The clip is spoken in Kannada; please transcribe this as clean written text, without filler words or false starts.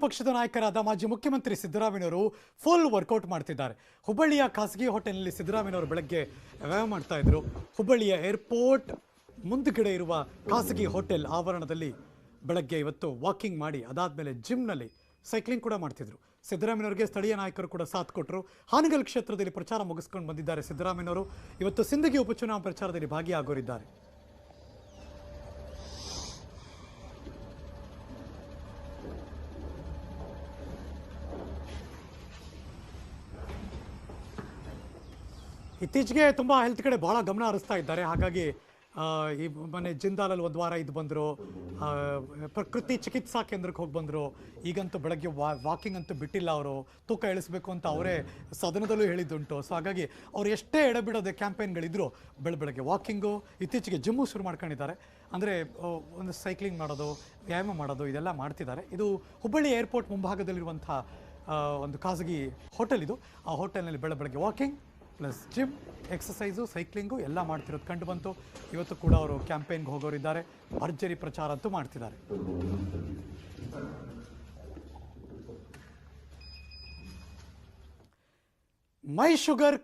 ಪಕ್ಷದ ನಾಯಕರಾದ ಮಾಜಿ ಮುಖ್ಯಮಂತ್ರಿ ಸಿದ್ದರಾಮಯ್ಯನವರು ಫುಲ್ ವರ್ಕೌಟ್ ಮಾಡ್ತಿದ್ದಾರೆ. ಹುಬ್ಬಳ್ಳಿಯ ಖಾಸಗಿ ಹೋಟೆಲ್ನಲ್ಲಿ ಸಿದ್ದರಾಮಯ್ಯನವರು ಬೆಳಗ್ಗೆ ವ್ಯಾಯಾಮ ಮಾಡ್ತಾ ಇದ್ರು. ಹುಬ್ಬಳ್ಳಿಯ ಏರ್ಪೋರ್ಟ್ ಮುಂದುಗಡೆ ಇರುವ ಖಾಸಗಿ ಹೋಟೆಲ್ ಆವರಣದಲ್ಲಿ ಬೆಳಗ್ಗೆ ಇವತ್ತು ವಾಕಿಂಗ್ ಮಾಡಿ ಅದಾದ್ಮೇಲೆ ಜಿಮ್ನಲ್ಲಿ ಸೈಕ್ಲಿಂಗ್ ಕೂಡ ಮಾಡ್ತಿದ್ರು. ಸಿದ್ದರಾಮಯ್ಯನವರಿಗೆ ಸ್ಥಳೀಯ ನಾಯಕರು ಕೂಡ ಸಾಥ್ ಕೊಟ್ಟರು. ಹಾನಗಲ್ ಕ್ಷೇತ್ರದಲ್ಲಿ ಪ್ರಚಾರ ಮುಗಿಸ್ಕೊಂಡು ಬಂದಿದ್ದಾರೆ ಸಿದ್ದರಾಮಯ್ಯನವರು. ಇವತ್ತು ಸಿಂದಗಿ ಉಪಚುನಾವಣಾ ಪ್ರಚಾರದಲ್ಲಿ ಭಾಗಿಯಾಗೋರಿದ್ದಾರೆ. ಇತ್ತೀಚೆಗೆ ತುಂಬ ಹೆಲ್ತ್ ಕಡೆ ಭಾಳ ಗಮನ ಹರಿಸ್ತಾ ಇದ್ದಾರೆ. ಹಾಗಾಗಿ ಈ ಮನೆ ಜಿಂದಾಲಲ್ಲಿ ಒಂದು ವಾರ ಇದು ಬಂದರು, ಪ್ರಕೃತಿ ಚಿಕಿತ್ಸಾ ಕೇಂದ್ರಕ್ಕೆ ಹೋಗಿ ಬಂದರು. ಈಗಂತೂ ಬೆಳಗ್ಗೆ ವಾಕಿಂಗ್ ಅಂತೂ ಬಿಟ್ಟಿಲ್ಲ. ಅವರು ತೂಕ ಇಳಿಸ್ಬೇಕು ಅಂತ ಅವರೇ ಸದನದಲ್ಲೂ ಹೇಳಿದ್ದುಂಟು. ಸೊ ಹಾಗಾಗಿ ಅವ್ರು ಎಷ್ಟೇ ಎಡಬಿಡೋದೆ ಕ್ಯಾಂಪೇನ್ಗಳಿದ್ರು ಬೆಳಗ್ಗೆ ವಾಕಿಂಗು, ಇತ್ತೀಚೆಗೆ ಜಿಮ್ಮು ಶುರು ಮಾಡ್ಕೊಂಡಿದ್ದಾರೆ. ಅಂದರೆ ಒಂದು ಸೈಕ್ಲಿಂಗ್ ಮಾಡೋದು, ವ್ಯಾಯಾಮ ಮಾಡೋದು ಇದೆಲ್ಲ ಮಾಡ್ತಿದ್ದಾರೆ. ಇದು ಹುಬ್ಬಳ್ಳಿ ಏರ್ಪೋರ್ಟ್ ಮುಂಭಾಗದಲ್ಲಿರುವಂಥ ಒಂದು ಖಾಸಗಿ ಹೋಟೆಲ್ ಇದು. ಆ ಹೋಟೆಲ್ನಲ್ಲಿ ಬೆಳಗ್ಗೆ walking plus gym, exercise, cycling ಎಲ್ಲ ಮಾಡ್ತಿರೋದು ಕಂಡು ಬಂತು. ಇವತ್ತು ಕೂಡ ಅವರು ಕ್ಯಾಂಪೇನ್ಗೆ ಹೋಗೋರಿದ್ದಾರೆ. ಭರ್ಜರಿ ಪ್ರಚಾರ ಅಂತೂ ಮಾಡ್ತಿದ್ದಾರೆ. ಮೈ ಶುಗರ್